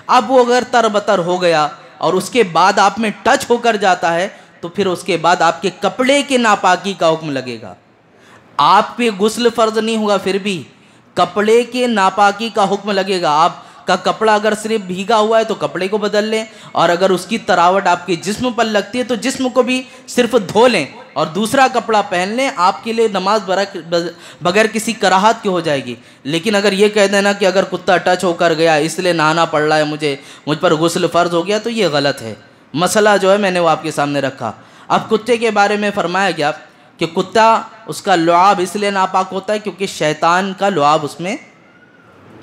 अब वो अगर तरबतर हो गया और उसके बाद आप में टच होकर जाता है तो फिर उसके बाद आपके कपड़े के नापाकी का हुक्म लगेगा। आप पे गुस्ल फर्ज नहीं होगा, फिर भी कपड़े के नापाकी का हुक्म लगेगा। आपका कपड़ा अगर सिर्फ भीगा हुआ है तो कपड़े को बदल लें, और अगर उसकी तरावट आपके जिस्म पर लगती है तो जिस्म को भी सिर्फ धो लें और दूसरा कपड़ा पहन लें। आपके लिए नमाज बगैर किसी कराहत की हो जाएगी। लेकिन अगर ये कह देना कि अगर कुत्ता टच होकर गया इसलिए नहाना पड़ रहा है, मुझ पर गुस्ल फ़र्ज हो गया, तो ये गलत है। मसला जो है मैंने वो आपके सामने रखा। अब कुत्ते के बारे में फरमाया गया कि कुत्ता, उसका लुआब इसलिए नापाक होता है क्योंकि शैतान का लुआब उसमें,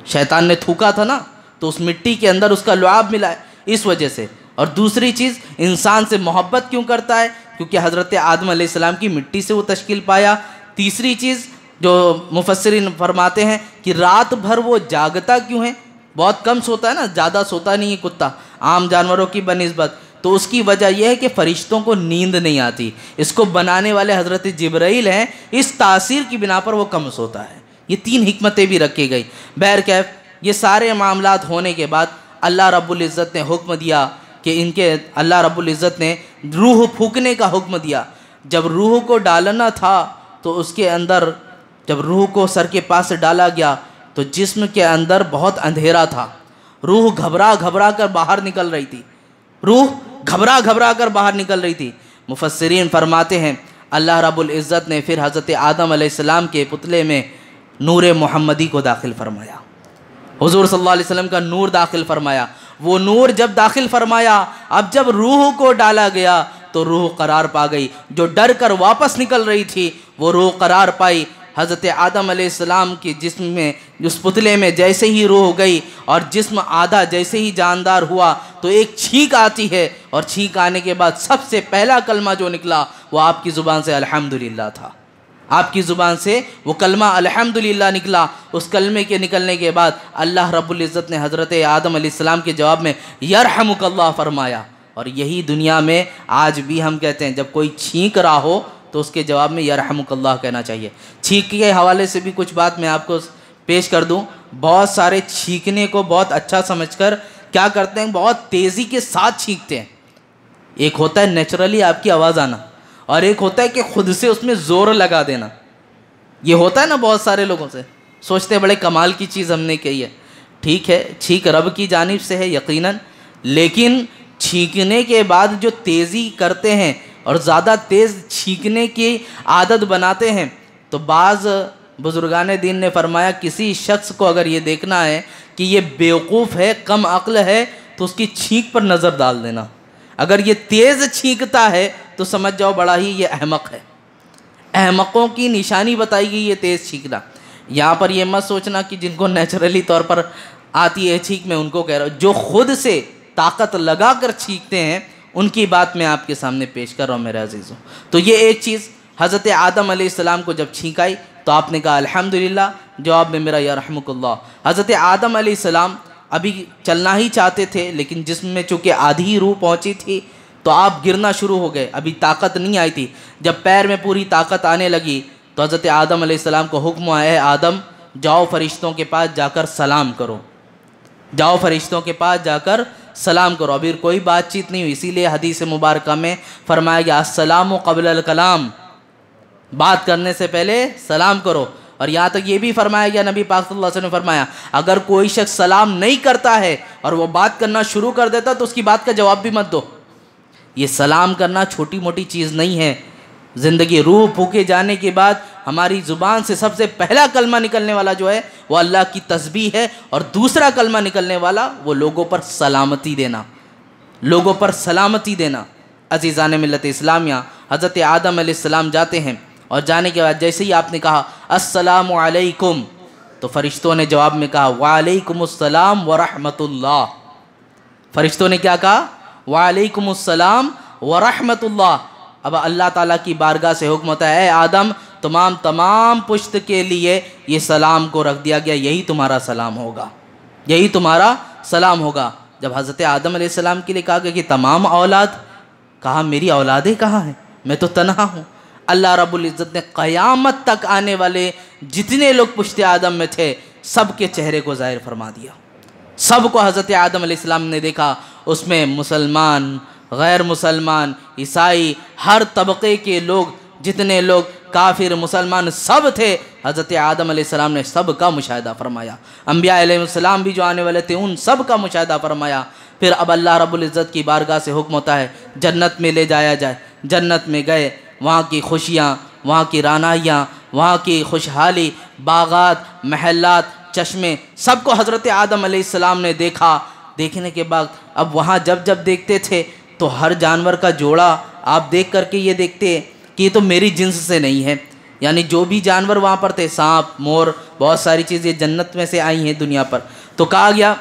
शैतान ने थूका था ना, तो उस मिट्टी के अंदर उसका लुआब मिला है, इस वजह से। और दूसरी चीज़, इंसान से मोहब्बत क्यों करता है? क्योंकि हज़रत आदम अलैहिस्सलाम की मिट्टी से वो तश्कील पाया। तीसरी चीज़ जो मुफस्सिरीन फरमाते हैं कि रात भर वो जागता क्यों है? बहुत कम सोता है ना, ज़्यादा सोता नहीं है कुत्ता आम जानवरों की बनिस्बत। तो उसकी वजह यह है कि फ़रिश्तों को नींद नहीं आती। इसको बनाने वाले हज़रत जिब्राइल हैं, इस तासीर की बिना पर वो कम सोता है। ये 3 हिकमतें भी रखी गई। बहरकैफ ये सारे मामलात होने के बाद अल्लाह रब्बुल इज़्ज़त ने हुक्म दिया कि अल्लाह रब्बुल इज़्ज़त ने रूह फूकने का हुक्म दिया। जब रूह को डालना था तो उसके अंदर, जब रूह को सर के पास से डाला गया तो जिस्म के अंदर बहुत अंधेरा था। रूह घबरा घबरा कर बाहर निकल रही थी, रूह घबरा घबरा कर बाहर निकल रही थी। मुफस्सिरीन फरमाते हैं अल्लाह रब्बुल इज़्ज़त ने फिर हज़रत आदम अलैहिस्सलाम के पुतले में नूर मोहम्मदी को दाखिल फरमाया, हुज़ूर सल्लल्लाहु अलैहि वसल्लम का नूर दाखिल फरमाया। वो नूर जब दाखिल फरमाया, अब जब रूह को डाला गया तो रूह करार पा गई। जो डर कर वापस निकल रही थी वो रूह करार पाई। हज़रत आदम अलैहिस्सलाम के जिस्म में, उस पुतले में जैसे ही रूह गई और जिस्म आधा जैसे ही जानदार हुआ तो एक छींक आती है, और छींक आने के बाद सबसे पहला कलमा जो निकला वो आपकी ज़ुबान से अल्हम्दुलिल्लाह था। आपकी ज़ुबान से वो कलमा अल्हम्दुलिल्लाह निकला। उस कलमे के निकलने के बाद अल्लाह रब्बुल इज़्ज़त ने हज़रत आदम अलैहिस्सलाम के जवाब में यरहमुकल्लाह फरमाया। और यही दुनिया में आज भी हम कहते हैं, जब कोई छींक रहा हो तो उसके जवाब में यरहमुकल्लाह कहना चाहिए। छींक के हवाले से भी कुछ बात मैं आपको पेश कर दूं। बहुत सारे छींकने को बहुत अच्छा समझकर क्या करते हैं, बहुत तेज़ी के साथ छींकते हैं। एक होता है नेचुरली आपकी आवाज़ आना, और एक होता है कि खुद से उसमें ज़ोर लगा देना। ये होता है ना बहुत सारे लोगों से, सोचते हैं बड़े कमाल की चीज़ हमने कही है। ठीक है, छींक रब की जानिब से है यकीनन, लेकिन छींकने के बाद जो तेज़ी करते हैं और ज़्यादा तेज़ छींकने की आदत बनाते हैं, तो बाज़ बुज़ुर्गान दीन ने फरमाया किसी शख्स को अगर ये देखना है कि ये बेवकूफ़ है, कम अक्ल है, तो उसकी छींक पर नज़र डाल देना। अगर ये तेज़ छींकता है तो समझ जाओ बड़ा ही ये अहमक है। अहमकों की निशानी बताई गई ये तेज़ छींकना। यहाँ पर ये मत सोचना कि जिनको नेचुरली तौर पर आती है छींक, मैं उनको कह रहा हूँ। जो खुद से ताकत लगा कर छींकते हैं उनकी बात मैं आपके सामने पेश कर रहा हूँ मेरे अजीज़ों। तो ये एक चीज़, हज़रत आदम अलैहिस्सलाम को जब छींक आई तो आपने कहा अल्हम्दुलिल्लाह, जवाब में मेरा यरहमुकल्लाह। हज़रत आदम अलैहिस्सलाम अभी चलना ही चाहते थे, लेकिन जिस्म में चूँकि आधी रूह पहुँची थी तो आप गिरना शुरू हो गए, अभी ताकत नहीं आई थी। जब पैर में पूरी ताकत आने लगी तो हज़रत आदम अलैहिस्सलाम को हुक्म आया, आदम जाओ फ़रिश्तों के पास जाकर सलाम करो, जाओ फ़रिश्तों के पास जाकर सलाम करो। अभी कोई बातचीत नहीं हुई, इसीलिए हदीस मुबारक में फरमाया गया अस्सलामु क़ब्लल कलाम, बात करने से पहले सलाम करो। और यहाँ तक ये भी फरमाया गया, नबी पाक सल्लल्लाहु अलैहि वसल्लम ने फरमाया अगर कोई शख्स सलाम नहीं करता है और वो बात करना शुरू कर देता तो उसकी बात का जवाब भी मत दो। ये सलाम करना छोटी मोटी चीज़ नहीं है। ज़िंदगी रूह फूके जाने के बाद हमारी ज़ुबान से सबसे पहला कलमा निकलने वाला जो है वो अल्लाह की तस्बीह है, और दूसरा कलमा निकलने वाला वो लोगों पर सलामती देना, लोगों पर सलामती देना। अज़ीज़ान मिल्लत इस्लामिया, हज़रत आदम अलैहिस्सलाम जाते हैं और जाने के बाद जैसे ही आपने कहा अस्सलामु अलैकुम, तो फ़रिश्तों ने जवाब में कहा वालैकुमुस्सलाम व रहमतुल्लाह। फ़रिश्तों ने क्या कहा? वालैकुमुस्सलाम व रहमतुल्लाह। अब अल्लाह ताला की बारगाह से हुक्म होता है, आदम तमाम पुश्त के लिए ये सलाम को रख दिया गया, यही तुम्हारा सलाम होगा, यही तुम्हारा सलाम होगा। जब हज़रत आदम अलैहिस्सलाम के लिए कहा गया कि तमाम औलाद, कहा मेरी औलादें कहाँ हैं, मैं तो तन्हा हूँ। अल्लाह रब्बुल इज़्ज़त ने क़यामत तक आने वाले जितने लोग पुश्ते आदम में थे सब के चेहरे को ज़ाहिर फरमा दिया, सबको हज़रत आदम अलैहिस्सलाम ने देखा। उसमें मुसलमान, गैर मुसलमान, ईसाई, हर तबके के लोग, जितने लोग काफिर मुसलमान सब थे, हज़रत आदम अलैहिस्सलाम ने सब का मुशाहिदा फरमाया। अम्बिया अलैहिस्सलाम भी जो आने वाले थे उन सब का मुशाहिदा फरमाया। फिर अब अल्लाह रब्बुल इज़्ज़त की बारगाह से हुक्म होता है जन्नत में ले जाया जाए। जन्नत में गए, वहाँ की खुशियाँ, वहाँ की रानाइयाँ, वहाँ की खुशहाली, बागात, महलात, चश्मे, सबको हज़रत आदम अलैहिस्सलाम ने देखा। देखने के बाद अब वहाँ जब जब देखते थे तो हर जानवर का जोड़ा आप देख करके ये देखते कि ये तो मेरी जिन्स से नहीं है। यानी जो भी जानवर वहाँ पर थे, सांप, मोर, बहुत सारी चीज़ें जन्नत में से आई हैं दुनिया पर। तो कहा गया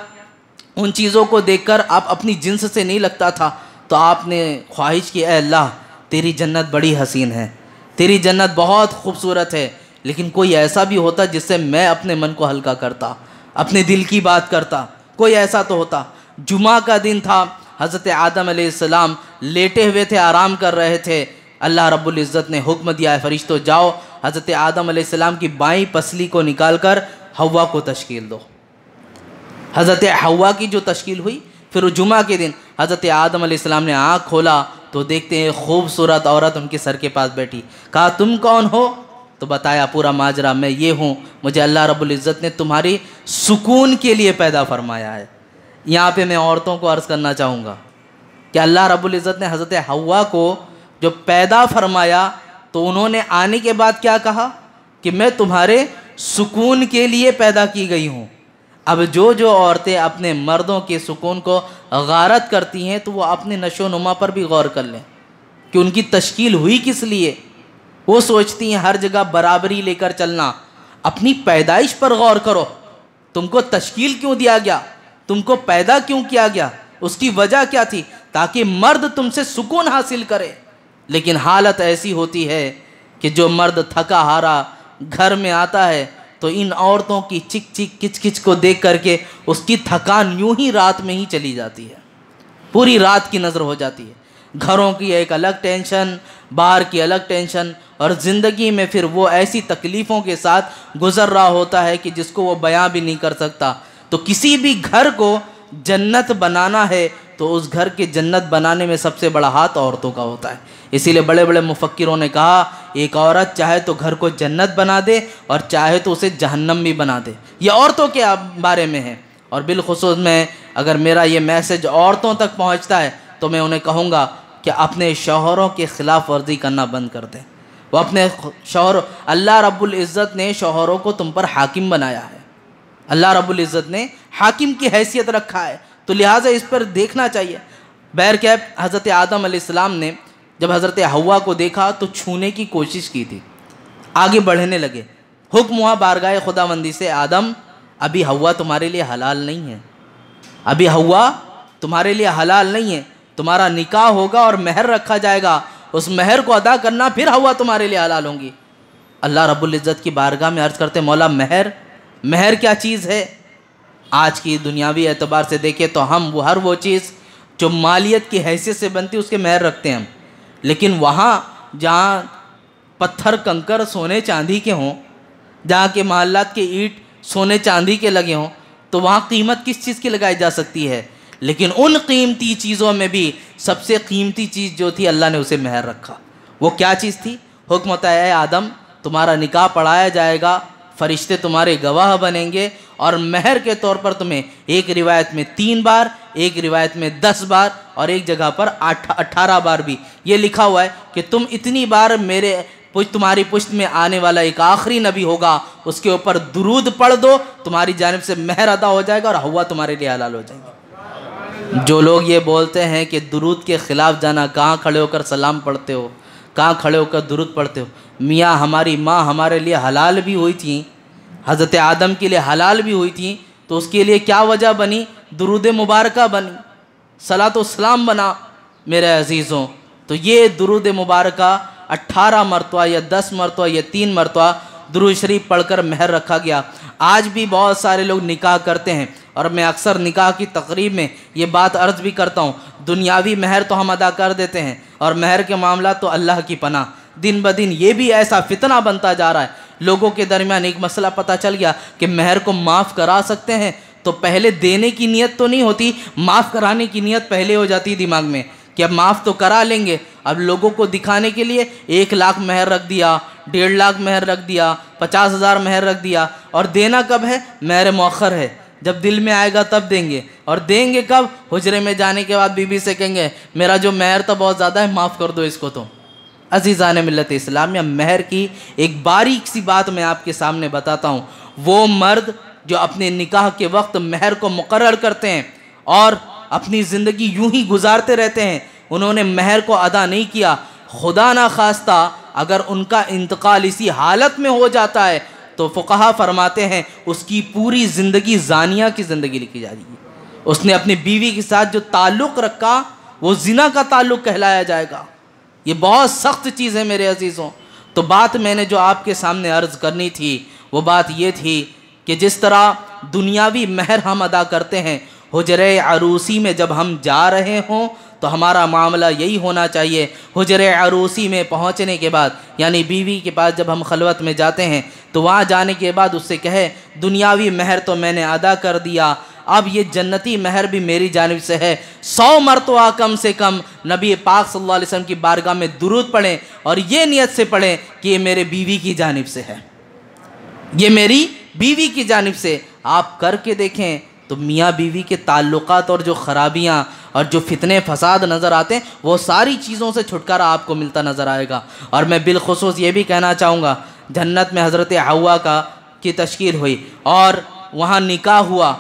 उन चीज़ों को देखकर आप अपनी जिन्स से नहीं लगता था, तो आपने ख्वाहिश की, ऐ अल्लाह तेरी जन्नत बड़ी हसीन है, तेरी जन्नत बहुत खूबसूरत है, लेकिन कोई ऐसा भी होता जिससे मैं अपने मन को हल्का करता, अपने दिल की बात करता, कोई ऐसा तो होता। जुमा का दिन था, हज़रत आदम अलैहिस्सलाम लेटे हुए थे, आराम कर रहे थे। अल्लाह रब्बुल इज़्ज़त ने हुक्म दिया है फरिश्तों जाओ हज़रत आदम अलैहिस्सलाम की बाईं पसली को निकाल कर हव्वा को तश्कील दो। हज़रत हव्वा की जो तश्कील हुई, फिर जुमा के दिन हज़रत आदम अलैहिस्सलाम ने आँख खोला तो देखते हैं खूबसूरत औरत उनके सर के पास बैठी। कहा तुम कौन हो? तो बताया पूरा माजरा, मैं ये हूँ, मुझे अल्लाह रब्बुल इज़्ज़त ने तुम्हारी सुकून के लिए पैदा फरमाया है। यहाँ पे मैं औरतों को अर्ज़ करना चाहूँगा कि अल्लाह रब्बुल इज़्ज़त ने हज़रत हव्वा को जो पैदा फरमाया तो उन्होंने आने के बाद क्या कहा कि मैं तुम्हारे सुकून के लिए पैदा की गई हूँ। अब जो जो औरतें अपने मर्दों के सुकून को गारत करती हैं तो वो अपने नशो नुमा पर भी गौर कर लें कि उनकी तश्कील हुई किस लिए। वो सोचती हैं हर जगह बराबरी लेकर चलना। अपनी पैदाइश पर गौर करो, तुमको तश्कील क्यों दिया गया, तुमको पैदा क्यों किया गया, उसकी वजह क्या थी, ताकि मर्द तुमसे सुकून हासिल करे। लेकिन हालत ऐसी होती है कि जो मर्द थका हारा घर में आता है तो इन औरतों की चिक चिक किच किच को देख करके उसकी थकान यूं ही रात में ही चली जाती है, पूरी रात की नज़र हो जाती है। घरों की एक अलग टेंशन, बाहर की अलग टेंशन, और ज़िंदगी में फिर वो ऐसी तकलीफ़ों के साथ गुज़र रहा होता है कि जिसको वो बयां भी नहीं कर सकता। तो किसी भी घर को जन्नत बनाना है तो उस घर के जन्नत बनाने में सबसे बड़ा हाथ औरतों का होता है। इसीलिए बड़े बड़े मुफक्किरों ने कहा एक औरत चाहे तो घर को जन्नत बना दे और चाहे तो उसे जहन्नम भी बना दे। ये औरतों के बारे में है। और बिलखुसूस में अगर मेरा ये मैसेज औरतों तक पहुंचता है तो मैं उन्हें कहूँगा कि अपने शौहरों के ख़िलाफ़ वर्जी करना बंद कर दें। वो अपने शौहर, अल्लाह रब्बुल इज़्ज़त ने शौहरों को तुम पर हाकिम बनाया है, अल्लाह रब्बुल इज़्ज़त ने हाकिम की हैसियत रखा है, तो लिहाजा इस पर देखना चाहिए। बहरकैफ हज़रत आदम अलैहिस्सलाम ने जब हज़रत हव्वा को देखा तो छूने की कोशिश की थी, आगे बढ़ने लगे। हुक्म हुआ बारगाह खुदावंदी से, आदम अभी हव्वा तुम्हारे लिए हलाल नहीं है, अभी हव्वा तुम्हारे लिए हलाल नहीं है, तुम्हारा निकाह होगा और महर रखा जाएगा, उस महर को अदा करना, फिर हव्वा तुम्हारे लिए हलाल होंगी। अल्लाह रब्बुल इज़्ज़त की बारगाह में अर्ज़ करते मौला महर, महर क्या चीज़ है? आज की दुनियावी एतबार से देखें तो हम वो चीज़ जो मालियत की हैसियत से बनती है उसके महर रखते हैं हम, लेकिन वहाँ जहाँ पत्थर कंकर सोने चांदी के हों, जहाँ के महल्लात के ईंट सोने चांदी के लगे हों, तो वहाँ कीमत किस चीज़ की लगाई जा सकती है। लेकिन उन कीमती चीज़ों में भी सबसे कीमती चीज़ जो थी अल्लाह ने उसे महर रखा। वो क्या चीज़ थी? हुक्म होता है आदम तुम्हारा निकाह पढ़ाया जाएगा, फरिश्ते तुम्हारे गवाह बनेंगे और महर के तौर पर तुम्हें एक रिवायत में 3 बार, एक रिवायत में 10 बार और एक जगह पर 18 बार भी ये लिखा हुआ है कि तुम इतनी बार तुम्हारी पुश्त में आने वाला एक आखिरी नबी होगा उसके ऊपर दुरूद पढ़ दो, तुम्हारी जानिब से महर अदा हो जाएगा और हव्वा तुम्हारे लिए हलाल हो जाएगी। जो लोग ये बोलते हैं कि दुरूद के ख़िलाफ़ जाना, कहाँ खड़े होकर सलाम पढ़ते हो, कहाँ खड़े होकर दुरूद पढ़ते हो? मियाँ हमारी माँ हमारे लिए हलाल भी हुई थी, हज़रत आदम के लिए हलाल भी हुई थी, तो उसके लिए क्या वजह बनी? दुरूद मुबारका बनी, सलातो सलाम बना। मेरे अजीज़ों, तो ये दुरूद मुबारका 18 मरतबा या 10 मरतबा या 3 मरतबा दुरूद शरीफ पढ़कर महर रखा गया। आज भी बहुत सारे लोग निकाह करते हैं और मैं अक्सर निकाह की तकरीब में ये बात अर्ज़ भी करता हूँ, दुनियावी महर तो हम अदा कर देते हैं और महर के मामला तो अल्लाह की पनाह। दिन ब दिन ये भी ऐसा फितना बनता जा रहा है, लोगों के दरमियान एक मसला पता चल गया कि महर को माफ़ करा सकते हैं तो पहले देने की नीयत तो नहीं होती, माफ़ कराने की नीयत पहले हो जाती है दिमाग में कि अब माफ़ तो करा लेंगे। अब लोगों को दिखाने के लिए 1 लाख महर रख दिया, 1.5 लाख महर रख दिया, 50,000 महर रख दिया। और देना कब है? महर मौखर है, जब दिल में आएगा तब देंगे। और देंगे कब? हुजरे में जाने के बाद बीबी से कहेंगे मेरा जो महर तो बहुत ज़्यादा है, माफ़ कर दो इसको। तो अज़ीज़ान मिल्लत इस्लाम, या महर की एक बारीक सी बात मैं आपके सामने बताता हूँ। वो मर्द जो अपने निकाह के वक्त महर को मुकर्रर करते हैं और अपनी ज़िंदगी यूं ही गुजारते रहते हैं, उन्होंने महर को अदा नहीं किया, खुदा ना खास्ता अगर उनका इंतकाल इसी हालत में हो जाता है तो फुक़हा फरमाते हैं उसकी पूरी ज़िंदगी ज़ानिया की ज़िंदगी लिखी जा रही है। उसने अपनी बीवी के साथ जो ताल्लुक़ रखा वो ज़िना का ताल्लुक़ कहलाया जाएगा। ये बहुत सख्त चीज़ है मेरे अजीज़ों। तो बात मैंने जो आपके सामने अर्ज़ करनी थी वो बात ये थी कि जिस तरह दुनियावी महर हम अदा करते हैं, हुजरे अरूसी में जब हम जा रहे हों तो हमारा मामला यही होना चाहिए। हुजरे अरूसी में पहुंचने के बाद, यानी बीवी के पास जब हम खलवत में जाते हैं तो वहाँ जाने के बाद उससे कहे दुनियावी महर तो मैंने अदा कर दिया, अब ये जन्नती महर भी मेरी जानिब से है। 100 मरतबा कम से कम नबी पाक सल्लल्लाहु अलैहि वसल्लम की बारगाह में दुरूद पढ़ें और ये नियत से पढ़ें कि ये मेरे बीवी की जानिब से है, ये मेरी बीवी की जानिब से। आप करके देखें तो मियाँ बीवी के ताल्लुकात और जो ख़राबियाँ और जो फितने फसाद नज़र आते हैं वो सारी चीज़ों से छुटकारा आपको मिलता नज़र आएगा। और मैं बिलखुसूस ये भी कहना चाहूँगा, जन्नत में हज़रत हव्वा की तशकील हुई और वहाँ निकाह हुआ।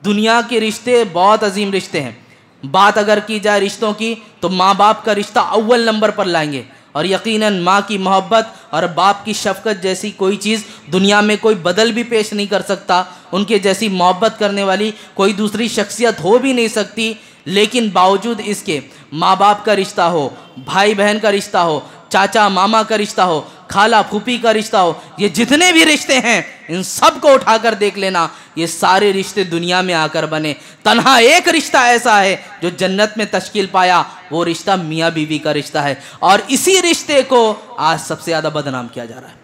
दुनिया के रिश्ते बहुत अजीम रिश्ते हैं। बात अगर की जाए रिश्तों की तो माँ बाप का रिश्ता अव्वल नंबर पर लाएंगे, और यकीनन माँ की मोहब्बत और बाप की शफ़क़त जैसी कोई चीज़ दुनिया में कोई बदल भी पेश नहीं कर सकता। उनके जैसी मोहब्बत करने वाली कोई दूसरी शख्सियत हो भी नहीं सकती। लेकिन बावजूद इसके माँ बाप का रिश्ता हो, भाई बहन का रिश्ता हो, चाचा मामा का रिश्ता हो, खाला फूफी का रिश्ता हो, ये जितने भी रिश्ते हैं इन सब को उठाकर देख लेना, ये सारे रिश्ते दुनिया में आकर बने। तन्हा एक रिश्ता ऐसा है जो जन्नत में तश्कील पाया, वो रिश्ता मियाँ बीवी का रिश्ता है। और इसी रिश्ते को आज सबसे ज़्यादा बदनाम किया जा रहा है,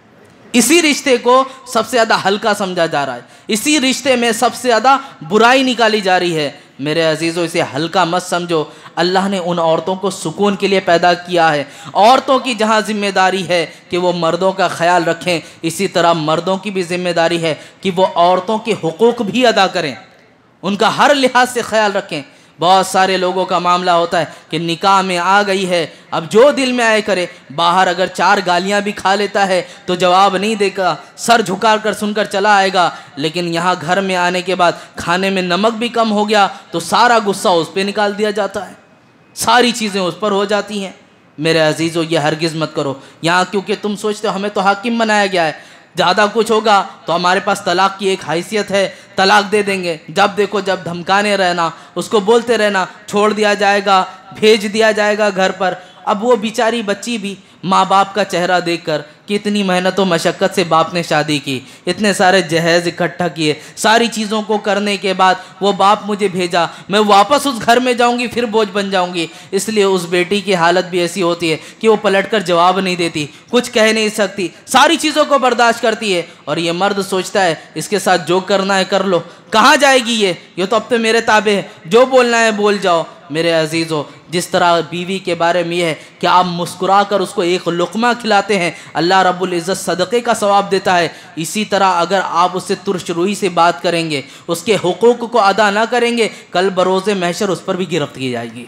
इसी रिश्ते को सबसे ज़्यादा हल्का समझा जा रहा है, इसी रिश्ते में सबसे ज़्यादा बुराई निकाली जा रही है। मेरे अजीज़ों, इसे हल्का मत समझो। अल्लाह ने उन औरतों को सुकून के लिए पैदा किया है। औरतों की जहाँ ज़िम्मेदारी है कि वो मर्दों का ख्याल रखें, इसी तरह मर्दों की भी ज़िम्मेदारी है कि वो औरतों के हुकूक भी अदा करें, उनका हर लिहाज से ख्याल रखें। बहुत सारे लोगों का मामला होता है कि निकाह में आ गई है, अब जो दिल में आए करे। बाहर अगर 4 गालियां भी खा लेता है तो जवाब नहीं देगा, सर झुका कर सुनकर चला आएगा। लेकिन यहाँ घर में आने के बाद खाने में नमक भी कम हो गया तो सारा गुस्सा उस पर निकाल दिया जाता है, सारी चीज़ें उस पर हो जाती हैं। मेरे अजीज़ों, ये हरगिज़ मत करो। यहाँ क्योंकि तुम सोचते हो हमें तो हाकिम बनाया गया है, ज़्यादा कुछ होगा तो हमारे पास तलाक की एक हैसियत है, तलाक दे देंगे। जब देखो जब धमकाने रहना, उसको बोलते रहना, छोड़ दिया जाएगा, भेज दिया जाएगा घर पर। अब वो बेचारी बच्ची भी माँ बाप का चेहरा देखकर, कितनी मेहनत व मशक्क़त से बाप ने शादी की, इतने सारे जहेज़ इकट्ठा किए, सारी चीज़ों को करने के बाद वो बाप मुझे भेजा, मैं वापस उस घर में जाऊंगी फिर बोझ बन जाऊंगी। इसलिए उस बेटी की हालत भी ऐसी होती है कि वो पलटकर जवाब नहीं देती, कुछ कह नहीं सकती, सारी चीज़ों को बर्दाश्त करती है। और ये मर्द सोचता है इसके साथ जो करना है कर लो, कहाँ जाएगी ये तो अब तो मेरे ताबे है, जो बोलना है बोल जाओ। मेरे अजीज़ों, जिस तरह बीवी के बारे में यह है कि आप मुस्कुरा कर उसको एक लुक़मा खिलाते हैं, अल्लाह रब्बुल इज़्ज़त सदक़े का सवाब देता है। इसी तरह अगर आप उससे तुर्शरुई से बात करेंगे, उसके हुकूक को अदा ना करेंगे, कल बरोज़े महशर उस पर भी गिरफ्त की जाएगी,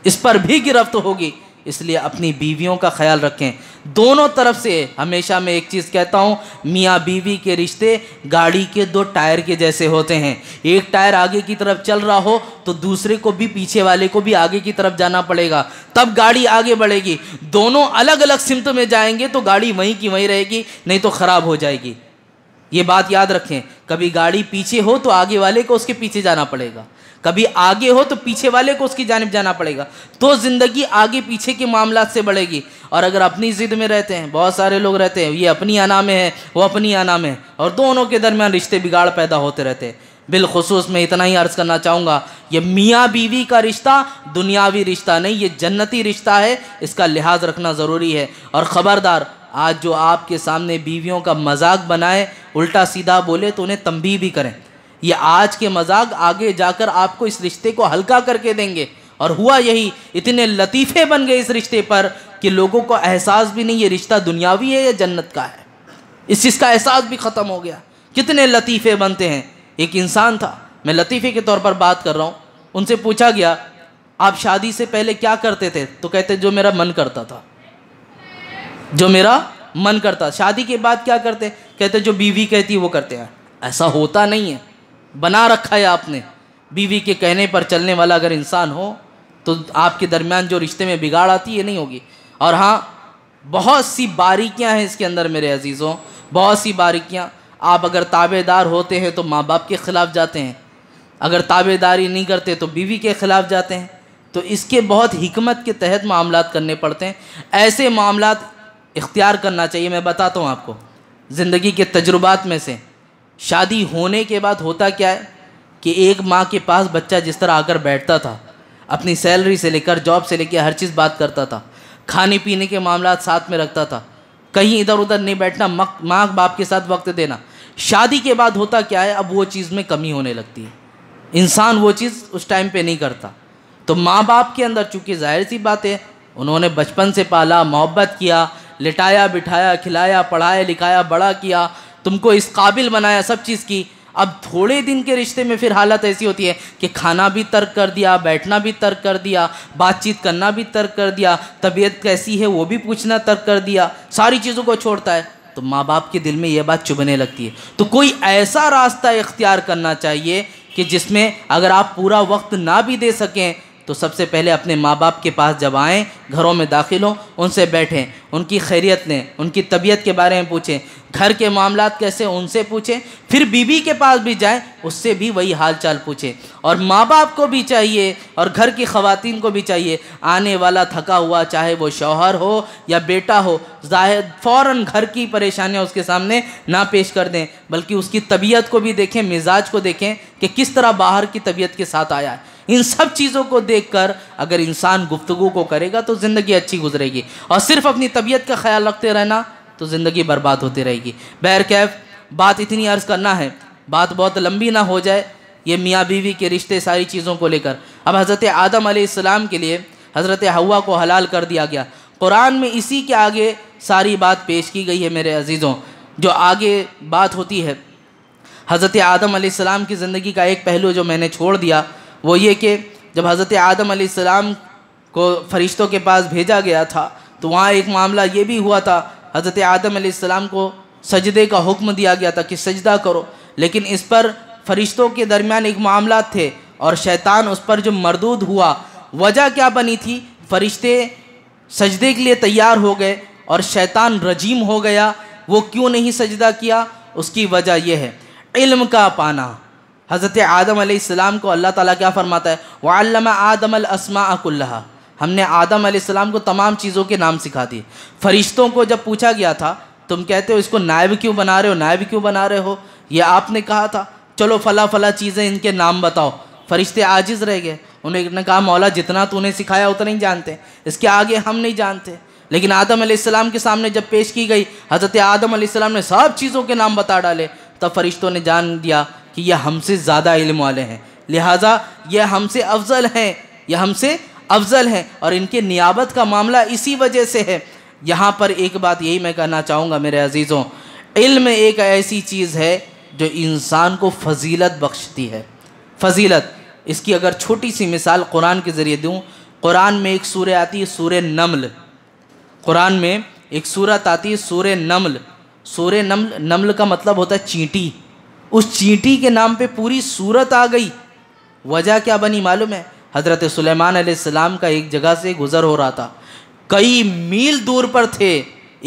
इस पर भी गिरफ्त होगी। इसलिए अपनी बीवियों का ख्याल रखें दोनों तरफ से। हमेशा मैं एक चीज़ कहता हूँ, मियाँ बीवी के रिश्ते गाड़ी के 2 टायर के जैसे होते हैं। एक टायर आगे की तरफ चल रहा हो तो दूसरे को भी, पीछे वाले को भी आगे की तरफ जाना पड़ेगा, तब गाड़ी आगे बढ़ेगी। दोनों अलग अलग सिमत में जाएंगे तो गाड़ी वहीं की वहीं रहेगी, नहीं तो ख़राब हो जाएगी। ये बात याद रखें, कभी गाड़ी पीछे हो तो आगे वाले को उसके पीछे जाना पड़ेगा, कभी आगे हो तो पीछे वाले को उसकी जानिब जाना पड़ेगा, तो ज़िंदगी आगे पीछे के मामलात से बढ़ेगी। और अगर अपनी ज़िद में रहते हैं, बहुत सारे लोग रहते हैं, ये अपनी आना में है, वो अपनी आना में है, और दोनों के दरमियान रिश्ते बिगाड़ पैदा होते रहते हैं। बिलखुसूस मैं इतना ही अर्ज़ करना चाहूँगा, ये मियाँ बीवी का रिश्ता दुनियावी रिश्ता नहीं, ये जन्नती रिश्ता है, इसका लिहाज रखना ज़रूरी है। और ख़बरदार, आज जो आपके सामने बीवियों का मजाक बनाए, उल्टा सीधा बोले तो उन्हें तंबीह भी करें। ये आज के मजाक आगे जाकर आपको इस रिश्ते को हल्का करके देंगे। और हुआ यही, इतने लतीफ़े बन गए इस रिश्ते पर कि लोगों को एहसास भी नहीं ये रिश्ता दुनियावी है या जन्नत का है। इस चीज़ का एहसास भी ख़त्म हो गया। कितने लतीफ़े बनते हैं। एक इंसान था, मैं लतीफ़े के तौर पर बात कर रहा हूँ, उनसे पूछा गया आप शादी से पहले क्या करते थे? तो कहते जो मेरा मन करता था, जो मेरा मन करता। शादी के बाद क्या करते? कहते जो बीवी कहती वो करते हैं। ऐसा होता नहीं है, बना रखा है आपने। बीवी के कहने पर चलने वाला अगर इंसान हो तो आपके दरमियान जो रिश्ते में बिगाड़ आती है नहीं होगी। और हाँ, बहुत सी बारीकियां हैं इसके अंदर मेरे अजीज़ों, बहुत सी बारीकियां। आप अगर ताबेदार होते हैं तो माँ बाप के ख़िलाफ़ जाते हैं, अगर ताबेदारी नहीं करते तो बीवी के ख़िलाफ़ जाते हैं। तो इसके बहुत हिकमत के तहत मामलात करने पड़ते हैं। ऐसे मामलात इख्तियार करना चाहिए। मैं बताता हूँ आपको ज़िंदगी के तजुर्बात में से। शादी होने के बाद होता क्या है कि एक माँ के पास बच्चा जिस तरह आकर बैठता था, अपनी सैलरी से लेकर जॉब से लेकर हर चीज़ बात करता था, खाने पीने के मामलात साथ में रखता था, कहीं इधर उधर नहीं बैठना, माँ बाप के साथ वक्त देना। शादी के बाद होता क्या है, अब वो चीज़ में कमी होने लगती है। इंसान वो चीज़ उस टाइम पे नहीं करता। तो माँ बाप के अंदर चूँकि जाहिर सी बात है, उन्होंने बचपन से पाला, मोहब्बत किया, लिटाया बिठाया, खिलाया पढ़ाया लिखाया, बड़ा किया, तुमको इस काबिल बनाया, सब चीज़ की। अब थोड़े दिन के रिश्ते में फिर हालत ऐसी होती है कि खाना भी तर्क कर दिया, बैठना भी तर्क कर दिया, बातचीत करना भी तर्क कर दिया, तबीयत कैसी है वो भी पूछना तर्क कर दिया, सारी चीज़ों को छोड़ता है। तो माँ बाप के दिल में ये बात चुभने लगती है। तो कोई ऐसा रास्ता इख्तियार करना चाहिए कि जिसमें अगर आप पूरा वक्त ना भी दे सकें तो सबसे पहले अपने माँ बाप के पास जब आएँ, घरों में दाखिल हों, उनसे बैठें, उनकी खैरियत लें, उनकी तबीयत के बारे में पूछें, घर के मामलात कैसे उनसे पूछें। फिर बीवी के पास भी जाएं, उससे भी वही हाल चाल पूछें। और माँ बाप को भी चाहिए और घर की ख़वातीन को भी चाहिए, आने वाला थका हुआ चाहे वो शौहर हो या बेटा हो, ज़ाहिर फ़ौरन घर की परेशानियाँ उसके सामने ना पेश कर दें, बल्कि उसकी तबीयत को भी देखें, मिजाज को देखें कि किस तरह बाहर की तबीयत के साथ आया है। इन सब चीज़ों को देखकर अगर इंसान गुफ्तगू को करेगा तो ज़िंदगी अच्छी गुजरेगी। और सिर्फ अपनी तबीयत का ख्याल रखते रहना तो ज़िंदगी बर्बाद होती रहेगी। बहरकैफ बात इतनी अर्ज़ करना है, बात बहुत लंबी ना हो जाए, ये मियाँ बीवी के रिश्ते सारी चीज़ों को लेकर। अब हज़रत आदम अलैहिस्सलाम के लिए हज़रत हव्वा को हलाल कर दिया गया। कुरान में इसी के आगे सारी बात पेश की गई है मेरे अजीज़ों। जो आगे बात होती है हज़रत आदम अलैहिस्सलाम की ज़िंदगी का एक पहलू जो मैंने छोड़ दिया वो ये कि जब हज़रत आदम अलैहिस्सलाम को फ़रिश्तों के पास भेजा गया था तो वहाँ एक मामला ये भी हुआ था, हज़रत आदम अलैहिस्सलाम को सजदे का हुक्म दिया गया था कि सजदा करो, लेकिन इस पर फ़रिश्तों के दरमियान एक मामला थे और शैतान उस पर जो मरदूद हुआ। वजह क्या बनी थी? फ़रिश्ते सजदे के लिए तैयार हो गए और शैतान रजीम हो गया। वो क्यों नहीं सजदा किया? उसकी वजह यह है इल्म का पाना। हज़रत आदम अलैहिस्सलाम को अल्लाह ताला क्या फरमाता है, वअल्लमा आदमल अस्माअ कुल्लहा, हमने आदम अलैहिस्सलाम को तमाम चीज़ों के नाम सिखा दिए। फ़रिश्तों को जब पूछा गया था तुम कहते हो इसको नायब क्यों बना रहे हो, नायब क्यों बना रहे हो, ये आपने कहा था चलो फ़ला फ़ला चीज़ें इनके नाम बताओ। फ़रिश्ते आजिज़ रह गए, उन्होंने कहा मौला जितना तूने सिखाया उतना ही जानते, इसके आगे हम नहीं जानते। लेकिन आदम अलैहिस्सलाम के सामने जब पेश की गई, हज़रत आदम अलैहिस्सलाम ने सब चीज़ों के नाम बता डाले। तब फ़रिश्तों ने जान दिया कि यह हमसे ज़्यादा इल्म वाले हैं, लिहाजा यह हमसे अफजल हैं, यह हमसे अफजल हैं। और इनके नियाबत का मामला इसी वजह से है। यहाँ पर एक बात यही मैं कहना चाहूँगा मेरे अजीज़ों, इल्म एक ऐसी चीज़ है जो इंसान को फजीलत बख्शती है। फजीलत, इसकी अगर छोटी सी मिसाल कुरान के ज़रिए दूँ, कुरान में एक सूरत आती है सूरह नमल। कुरान में एक सूरत आती है सूरह नमल। सूरह नमल, नमल का मतलब होता है चींटी। उस चींटी के नाम पे पूरी सूरत आ गई। वजह क्या बनी मालूम है? हज़रत सुलेमान अलैहिस्सलाम का एक जगह से गुज़र हो रहा था, कई मील दूर पर थे।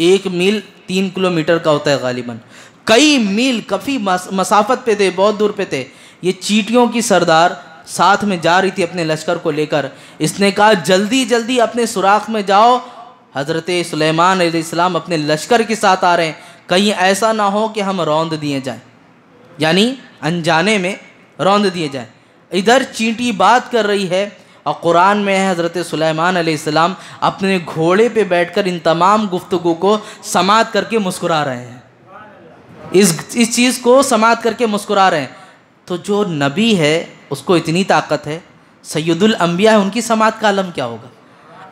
1 मील 3 किलोमीटर का होता है गालिबन। कई मील काफ़ी मसाफत पे थे, बहुत दूर पे थे। ये चींटियों की सरदार साथ में जा रही थी अपने लश्कर को लेकर। इसने कहा जल्दी जल्दी अपने सुराख में जाओ, हज़रत सुलेमान अलैहिस्सलाम अपने लश्कर के साथ आ रहे हैं, कहीं ऐसा ना हो कि हम रौंद दिए जाएं, यानी अनजाने में रौंद दिए जाएं। इधर चींटी बात कर रही है और कुरान में है हज़रत सुलेमान अलैहिस्सलाम अपने घोड़े पे बैठकर इन तमाम गुफ्तगू को समात करके मुस्कुरा रहे हैं। इस चीज़ को समात करके मुस्कुरा रहे हैं। तो जो नबी है उसको इतनी ताकत है, सैयदुल अंबिया है, उनकी समात का आलम क्या होगा।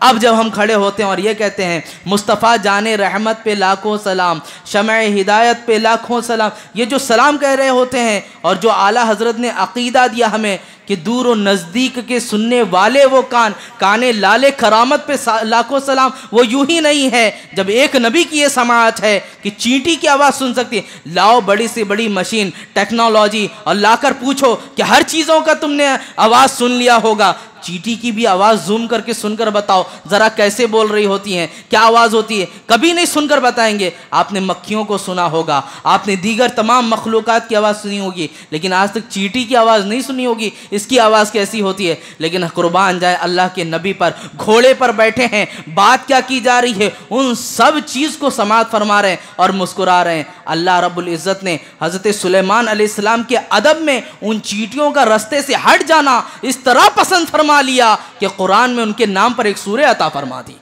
अब जब हम खड़े होते हैं और ये कहते हैं मुस्तफ़ा जाने रहमत पे लाखों सलाम, शमए हिदायत पे लाखों सलाम, ये जो सलाम कह रहे होते हैं और जो आला हज़रत ने अक़ीदा दिया हमें कि दूर और नज़दीक के सुनने वाले वो काने लाले करामत पे लाखों सलाम, वो यूं ही नहीं है। जब एक नबी की ये समाअत है कि चींटी की आवाज़ सुन सकती है, लाओ बड़ी से बड़ी मशीन टेक्नोलॉजी और लाकर पूछो कि हर चीज़ों का तुमने आवाज़ सुन लिया होगा, चींटी की भी आवाज़ जूम करके सुनकर बताओ ज़रा कैसे बोल रही होती हैं, क्या आवाज़ होती है, कभी नहीं सुनकर बताएंगे। आपने मक्खियों को सुना होगा, आपने दीगर तमाम मखलूक़ात की आवाज़ सुनी होगी, लेकिन आज तक चींटी की आवाज़ नहीं सुनी होगी, इसकी आवाज़ कैसी होती है। लेकिन कुर्बान जाए अल्लाह के नबी पर, घोड़े पर बैठे हैं, बात क्या की जा रही है, उन सब चीज़ को समात फरमा रहे हैं और मुस्कुरा रहे हैं। अल्लाह रब्बुल इज़्ज़त ने हज़रत सुलेमान अलैहिस्सलाम के अदब में उन चींटियों का रास्ते से हट जाना इस तरह पसंद फरमा लिया कि कुरान में उनके नाम पर एक सूरह अता फरमा दी,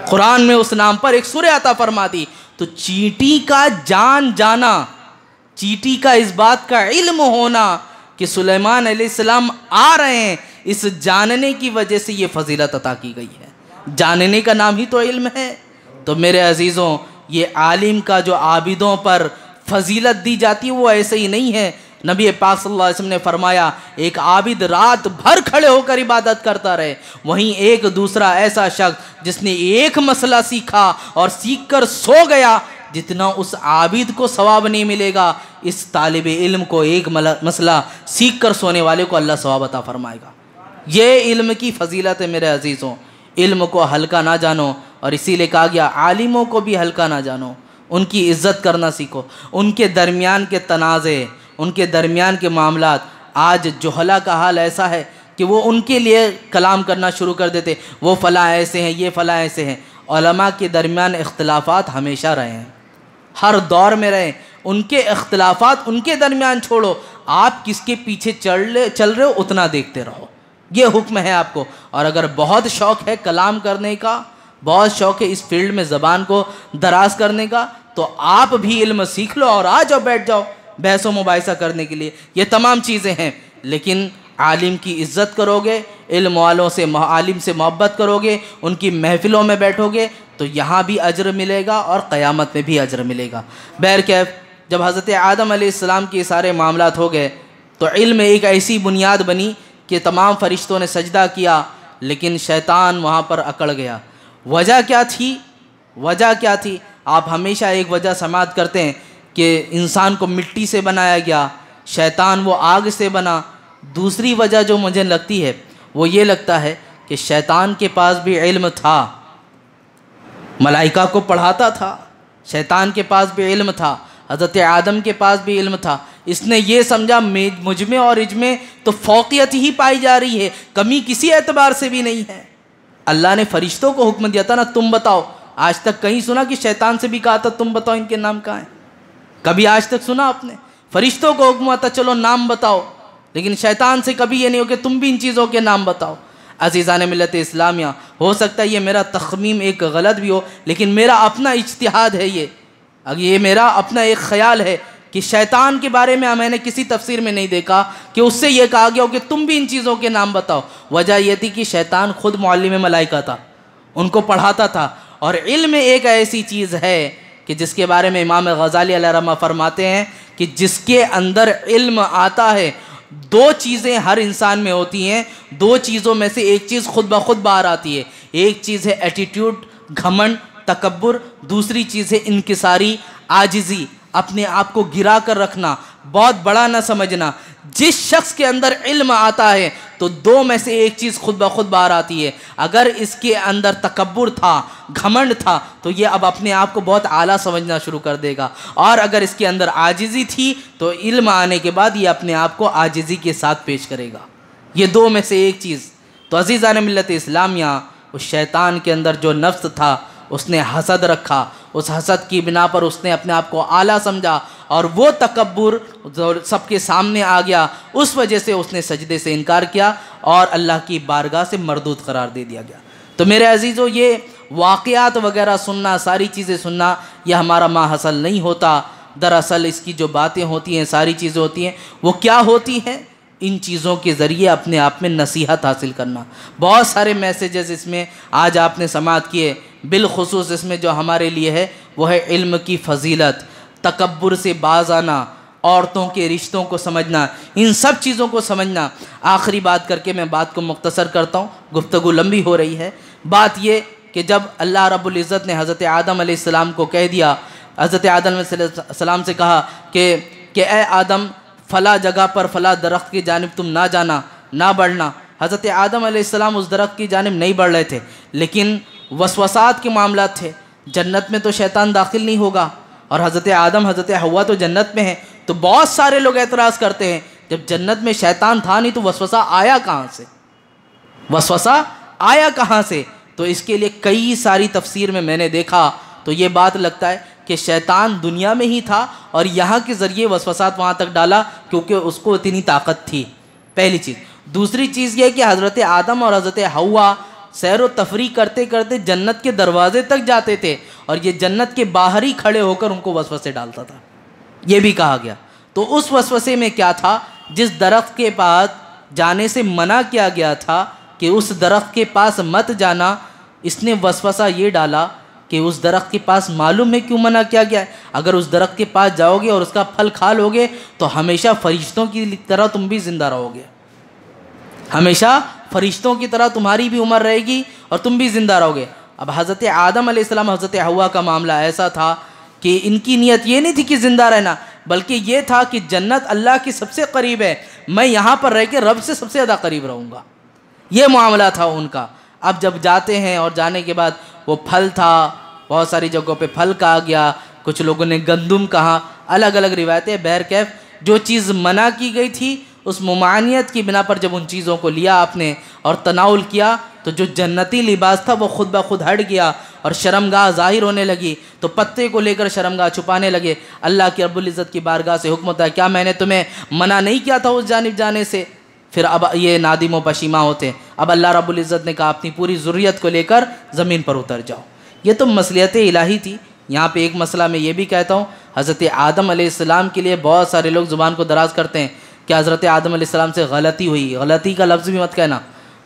कुरान में उस नाम पर एक सूरह अता फरमा दी। तो चींटी का जान जाना, चींटी का इस बात का इल्म होना कि सुलेमान अलैहिस्सलाम आ रहे हैं, इस जानने की वजह से ये फजीलत अता की गई है। जानने का नाम ही तो इल्म है। तो मेरे अजीज़ों, ये आलिम का जो आबिदों पर फजीलत दी जाती है वो ऐसे ही नहीं है। नबी पाक सल्लल्लाहु अलैहि वसल्लम ने फरमाया, एक आबिद रात भर खड़े होकर इबादत करता रहे, वहीं एक दूसरा ऐसा शख्स जिसने एक मसला सीखा और सीख कर सो गया, जितना उस आबिद को सवाब नहीं मिलेगा, इस तालिब इल्म को एक मसला सीख कर सोने वाले को अल्लाह सवाब अता फरमाएगा। ये इल्म की फजीलत है मेरे अजीज़ों। इल्म को हल्का ना जानो, और इसीलिए कहा गया आलिमों को भी हल्का ना जानो, उनकी इज़्ज़त करना सीखो। उनके दरमियान के तनाज़े, उनके दरमियान के मामलात, आज जोहला का हाल ऐसा है कि वो उनके लिए कलाम करना शुरू कर देते, वो फ़लाँ ऐसे हैं, ये फ़लाँ ऐसे हैं। उलमा के दरमियान इख्तिलाफ़ात हमेशा रहे हैं, हर दौर में रहे। उनके इख्तिलाफ़ात उनके दरमियान छोड़ो, आप किसके पीछे चल रहे हो उतना देखते रहो, ये हुक्म है आपको। और अगर बहुत शौक़ है कलाम करने का, बहुत शौक़ है इस फील्ड में ज़बान को दराज करने का, तो आप भी इल्म सीख लो और आ जाओ, बैठ जाओ बहस व मुबाहिसा करने के लिए। ये तमाम चीज़ें हैं, लेकिन आलिम की इज़्ज़त करोगे, इल्म वालों से, आलिम से मोहब्बत करोगे, उनकी महफ़िलों में बैठोगे, तो यहाँ भी अजर मिलेगा और क़यामत में भी अजर मिलेगा। बहरकैफ़ जब हज़रत आदम अलैहिस्सलाम के सारे मामलात हो गए, तो इल्म एक ऐसी बुनियाद बनी कि तमाम फ़रिश्तों ने सजदा किया, लेकिन शैतान वहाँ पर अकड़ गया। वजह क्या थी? वजह क्या थी? आप हमेशा एक वजह समात करते हैं कि इंसान को मिट्टी से बनाया गया, शैतान वो आग से बना। दूसरी वजह जो मुझे लगती है वो ये लगता है कि शैतान के पास भी इल्म था, मलाइका को पढ़ाता था, शैतान के पास भी इल्म था, हज़रत आदम के पास भी इल्म था। इसने ये समझा मुझ में और इज में तो फ़ौक़ियत ही पाई जा रही है, कमी किसी एतबार से भी नहीं है। अल्लाह ने फ़रिश्तों को हुक्म दिया था ना, तुम बताओ। आज तक कहीं सुना कि शैतान से भी कहा था तुम बताओ इनके नाम कहाँ हैं? कभी आज तक सुना आपने? फ़रिश्तों को हुक्म आता चलो नाम बताओ, लेकिन शैतान से कभी ये नहीं हो कि तुम भी इन चीज़ों के नाम बताओ। अज़ीज़ान मिल्लत इस्लामिया, हो सकता है ये मेरा तख़मीम एक गलत भी हो, लेकिन मेरा अपना इज्तिहाद है, ये मेरा अपना एक ख़याल है कि शैतान के बारे में मैंने किसी तफसीर में नहीं देखा कि उससे ये कहा गया हो कि तुम भी इन चीज़ों के नाम बताओ। वजह यह थी कि शैतान खुद मुअल्लिम मलाइका था, उनको पढ़ाता था। और इल्म एक ऐसी चीज़ है कि जिसके बारे में इमाम गज़ाली अलैहि रहमह फरमाते हैं कि जिसके अंदर इल्म आता है, दो चीज़ें हर इंसान में होती हैं, दो चीज़ों में से एक चीज़ खुद ब खुद बाहर आती है। एक चीज़ है एटीट्यूड, घमंड, तकब्बुर, दूसरी चीज़ है इनकिसारी, आजिज़ी, अपने आप को गिरा कर रखना, बहुत बड़ा ना समझना। जिस शख्स के अंदर इल्म आता है तो दो में से एक चीज़ खुद ब खुद बाहर आती है। अगर इसके अंदर तकब्बुर था, घमंड था, तो ये अब अपने आप को बहुत आला समझना शुरू कर देगा, और अगर इसके अंदर आजिज़ी थी तो इल्म आने के बाद ये अपने आप को आजिज़ी के साथ पेश करेगा। ये दो में से एक चीज़। तो अज़ीज़ान मिल्लत इस्लामिया, उस शैतान के अंदर जो नफ्स था उसने हसद रखा, उस हसद की बिना पर उसने अपने आप को आला समझा, और वो तकब्बुर जो सबके सामने आ गया, उस वजह से उसने सजदे से इनकार किया और अल्लाह की बारगाह से मरदूद करार दे दिया गया। तो मेरे अजीज़ों, ये वाक़यात वगैरह सुनना, सारी चीज़ें सुनना, यह हमारा माहसल नहीं होता। दरअसल इसकी जो बातें होती हैं, सारी चीज़ें होती हैं, वो क्या होती हैं? इन चीज़ों के ज़रिए अपने आप में नसीहत हासिल करना। बहुत सारे मैसेजेस इसमें आज आपने समाअत किए। बिलखुसूस इसमें जो हमारे लिए है वो है इल्म की फ़जीलत, तकब्बुर से बाज आना, औरतों के रिश्तों को समझना, इन सब चीज़ों को समझना। आखिरी बात करके मैं बात को मुख्तसर करता हूँ, गुफ्तगू लंबी हो रही है। बात ये कि जब अल्लाह रब्बुल इज़्ज़त ने हज़रत आदम अलैहिस्सलाम को कह दिया, हज़रत आदम अलैहिस्सलाम से कहा कि ए आदम, फ़ला जगह पर फ़ला दरख्त की जानिब तुम ना जाना, ना बढ़ना। हज़रत आदम अलैहिस्सलाम उस दरख्त की जानिब नहीं बढ़ रहे थे, लेकिन वसवसात के मामला थे। जन्नत में तो शैतान दाखिल नहीं होगा, और हज़रत आदम हज़रत हव्वा तो जन्नत में है। तो बहुत सारे लोग एतराज़ करते हैं, जब जन्नत में शैतान था नहीं तो वसवसा आया कहाँ से? वसवसा आया कहाँ से? तो इसके लिए कई सारी तफसीर में मैंने देखा तो ये बात लगता है कि शैतान दुनिया में ही था और यहाँ के ज़रिए वसवसात वहाँ तक डाला क्योंकि उसको इतनी ताकत थी, पहली चीज़। दूसरी चीज़ ये कि हज़रत आदम और हज़रत हव्वा सैर व तफरी करते करते जन्नत के दरवाजे तक जाते थे और ये जन्नत के बाहर ही खड़े होकर उनको वसवसे डालता था, ये भी कहा गया। तो उस वसवसे में क्या था? जिस दरख्त के पास जाने से मना किया गया था कि उस दरख्त के पास मत जाना, इसने वसवसा ये डाला कि उस दरख्त के पास मालूम है क्यों मना किया गया है? अगर उस दरख्त के पास जाओगे और उसका फल खा लोगे तो हमेशा फरिश्तों की तरह तुम भी ज़िंदा रहोगे, हमेशा फरिश्तों की तरह तुम्हारी भी उम्र रहेगी और तुम भी ज़िंदा रहोगे। अब हज़रत आदम अलैहिस्सलाम हज़रत हव्वा का मामला ऐसा था कि इनकी नीयत ये नहीं थी कि ज़िंदा रहना, बल्कि ये था कि जन्नत अल्लाह की सबसे करीब है, मैं यहाँ पर रह के रब से सबसे ज़्यादा करीब रहूँगा, ये मामला था उनका। अब जब जाते हैं और जाने के बाद वो फल था, बहुत सारी जगहों पे फल कहा गया, कुछ लोगों ने गंदुम कहा, अलग अलग रिवायतें। बहरकैफ जो चीज़ मना की गई थी उस मुमानियत की बिना पर जब उन चीज़ों को लिया आपने और तनाउल किया तो जो जन्नती लिबास था वो खुद ब खुद हट गया और शर्मगाह ज़ाहिर होने लगी। तो पत्ते को लेकर शर्मगाह छुपाने लगे। अल्लाह की रब्बुल इज़्ज़त की बारगाह से हुक्म होता है, क्या मैंने तुम्हें मना नहीं किया था उस जानिब जाने से? फिर अब ये नादिम व पशीमा होते। अब अल्लाह रब्बुल इज़्ज़त ने कहा अपनी पूरी ज़ुर्रियत को लेकर ज़मीन पर उतर जाओ। ये तो मसलियत इलाही थी। यहाँ पे एक मसला मैं ये भी कहता हूँ, हज़रत आदम अलैहिस्सलाम के लिए बहुत सारे लोग ज़ुबान को दराज़ करते हैं कि हज़रत आदम अलैहिस्सलाम से गलती हुई। गलती का लफ्ज़ भी मत कहना।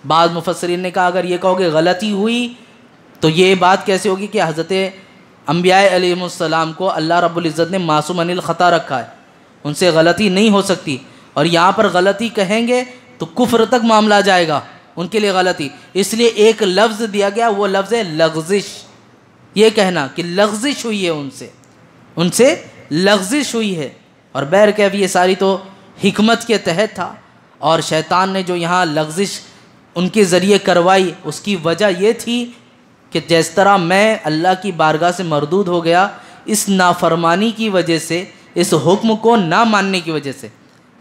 बाद मुफस्सिरीन ने कहा अगर ये कहोगे गलती हुई तो ये बात कैसे होगी कि हज़रत अम्बिया अलैहिमुस्सलाम को अल्लाह रब्बुल इज़्ज़त ने मासूम अनिल ख़ता रखा है, उनसे गलती नहीं हो सकती। और यहाँ पर गलती कहेंगे तो कुफ्र तक मामला जाएगा, उनके लिए गलती। इसलिए एक लफ्ज़ दिया गया, वो लफ्ज़ है लग़्ज़िश। ये कहना कि लग़्ज़िश हुई है, उनसे लग़्ज़िश हुई है। और बहरकैफ़ ये सारी तो हिकमत के तहत था। और शैतान ने जो यहाँ लग़्ज़िश उनके ज़रिए करवाई उसकी वजह ये थी कि जिस तरह मैं अल्लाह की बारगाह से मरदूद हो गया इस नाफरमानी की वजह से, इस हुक्म को ना मानने की वजह से,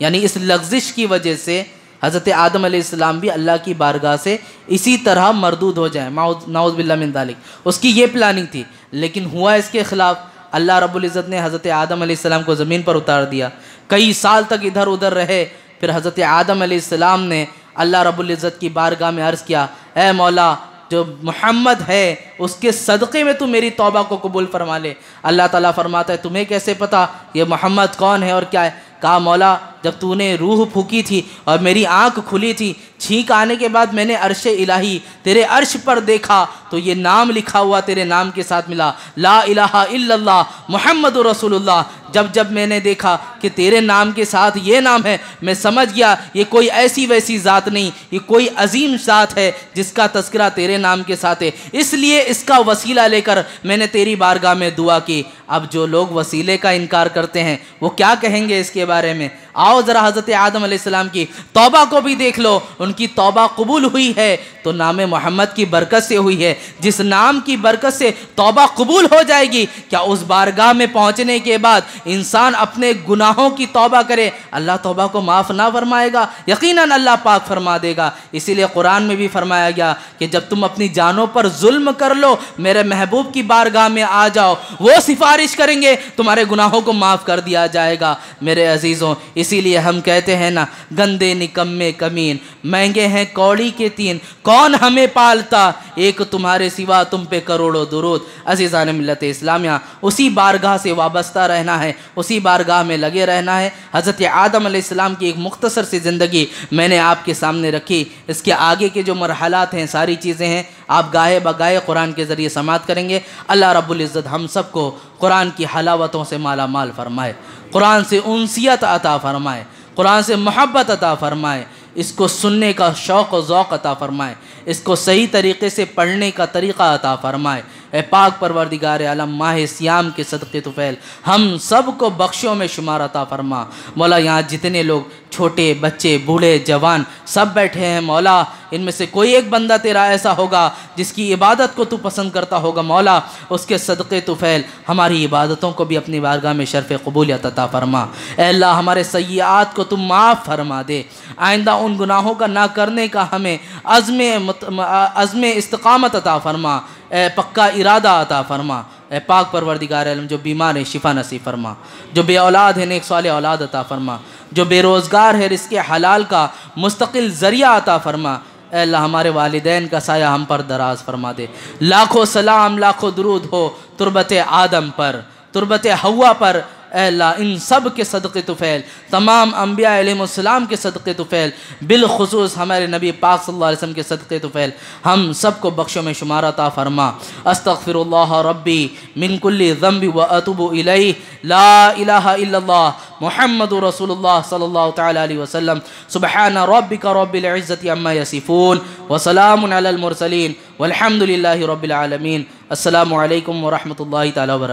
यानी इस लग़्ज़िश की वजह से हज़रत आदम अलैहिस्सलाम भी अल्लाह की बारगाह से इसी तरह मरदूद हो जाए, नाउज़ बिल्लाह मिन ज़ालिक। उसकी ये प्लानिंग थी, लेकिन हुआ इसके ख़िलाफ़। अल्लाह रब्बुल इज़्ज़त ने हज़रत आदम अलैहिस्सलाम को ज़मीन पर उतार दिया, कई साल तक इधर उधर रहे। फिर हज़रत आदम अलैहिस्सलाम ने अल्लाह रब्बुल इज़्ज़त की बारगाह में अर्ज़ किया, ए मौला, जो मोहम्मद है उसके सदक़े में तू मेरी तौबा को कबूल फरमा ले। अल्लाह ताला फरमाता है तुम्हें कैसे पता ये मोहम्मद कौन है और क्या है? कहा मौला, जब तूने रूह फूकी थी और मेरी आँख खुली थी, छींक आने के बाद मैंने अर्श इलाही तेरे अर्श पर देखा तो ये नाम लिखा हुआ तेरे नाम के साथ मिला, ला इलाहा इल्लल्लाह मुहम्मदुर रसूलुल्लाह। जब जब मैंने देखा कि तेरे नाम के साथ ये नाम है, मैं समझ गया ये कोई ऐसी वैसी ज़ात नहीं, ये कोई अजीम ज़ात है जिसका तज़किरा तेरे नाम के साथ है, इसलिए इसका वसीला लेकर मैंने तेरी बारगाह में दुआ की। अब जो लोग वसीले का इनकार करते हैं वो क्या कहेंगे इसके बारे में? आओ ज़रा हज़रत आदम अलैहिस्सलाम की तौबा को भी देख लो। उनकी तौबा कबूल हुई है तो नाम मोहम्मद की बरकत से हुई है। जिस नाम की बरकत से तौबा कबूल हो जाएगी, क्या उस बारगाह में पहुंचने के बाद इंसान अपने गुनाहों की तौबा करे, अल्लाह तौबा को माफ़ ना फरमाएगा? यकीनन अल्लाह पाक फरमा देगा। इसीलिए कुरान में भी फरमाया गया कि जब तुम अपनी जानों पर जुल्म कर लो, मेरे महबूब की बारगाह में आ जाओ, वो सिफारिश करेंगे, तुम्हारे गुनाहों को माफ़ कर दिया जाएगा। मेरे अजीज़ों, इसीलिए हम कहते हैं ना, गंदे निकम्मे कमीन, महंगे हैं कौड़ी के तीन, कौन हमें पालता, एक तुम्हारे सिवा तुम पे करोड़ों दुरूद। अज़ीज़ान मिल्लत इस्लामिया, उसी बारगाह से वाबस्ता रहना है, उसी बारगाह में लगे रहना है। हज़रत आदम अलैहिस्सलाम की एक मुख्तसर सी ज़िंदगी मैंने आपके सामने रखी। इसके आगे के जो मरहलात हैं, सारी चीज़ें हैं, आप गाहे बगाहे कुरान के ज़रिए समात करेंगे। अल्लाह रब्बुल इज़्ज़त हम सबको कुरान की हलावतों से माला माल फरमाए, कुरान से उनसियत अता फरमाए, कुरान से मोहब्बत अता फरमाए, इसको सुनने का शौक़ और ज़ौक़ अता फ़रमाए, इसको सही तरीक़े से पढ़ने का तरीक़ा अता फ़रमाए। ए पाक परवरदिगार आलम, माह सियाम के सदक़े तुफ़ैल हम सब को बख्शों में शुमार अता फ़रमा। मौला यहाँ जितने लोग, छोटे बच्चे, बूढ़े, जवान सब बैठे हैं मौला, इनमें से कोई एक बंदा तेरा ऐसा होगा जिसकी इबादत को तू पसंद करता होगा मौला, उसके सदक़े तुफ़ैल हमारी इबादतों को भी अपनी बारगाह में शर्फ़ क़बूलियत अता फ़रमा। ए अल्लाह, हमारे सय्यात को तुम माफ़ फरमा दे, आइंदा उन गुनाहों का ना करने का हमें अज़्म इस्तिक़ामत अता फ़रमा, पक्का इरादा अता फ़रमा। ए पाक परवरदिगार आलम, जो बीमार है शिफा नसीब फरमा, जो बे औलाद है नेक साले औलाद अता फ़रमा, जो बेरोज़गार है रिज़्क़े हलाल का मुस्तकिल ज़रिया अता फ़रमा। ए अल्लाह, हमारे वालिदैन का साया हम पर दराज फरमा दे। लाखों सलाम लाखों दुरूद हो तुरबत आदम पर, तुरबत हव्वा पर। ए अल्लाह, इन सब के सदक़े तुफ़ैल, तमाम अम्बिया अलैहिमुस्सलाम के सदक़े तुफ़ैल, बिलख़ुसूस हमारे नबी पाक सल्लल्लाहु अलैहि वसल्लम के सदक़े तुफ़ैल हम सब को बख्शों में शुमार अता फ़रमा। अस्तग़फ़िरुल्लाह रब्बी मिन कुल्ली ज़ंबि व अतूबु इलैहि, ला इलाहा इल्लल्लाह मुहम्मदुर रसूलुल्लाह सल्लल्लाहु तआला अलैहि वसल्लम। सुब्हान रब्बिका रब्बिल इज़्ज़ति अम्मा यसिफ़ून व सलामुन अलल मुरसलीन वल्हम्दुलिल्लाहि रब्बिल आलमीन। अस्सलामु अलैकुम व रहमतुल्लाहि तआला व बरकातुहू।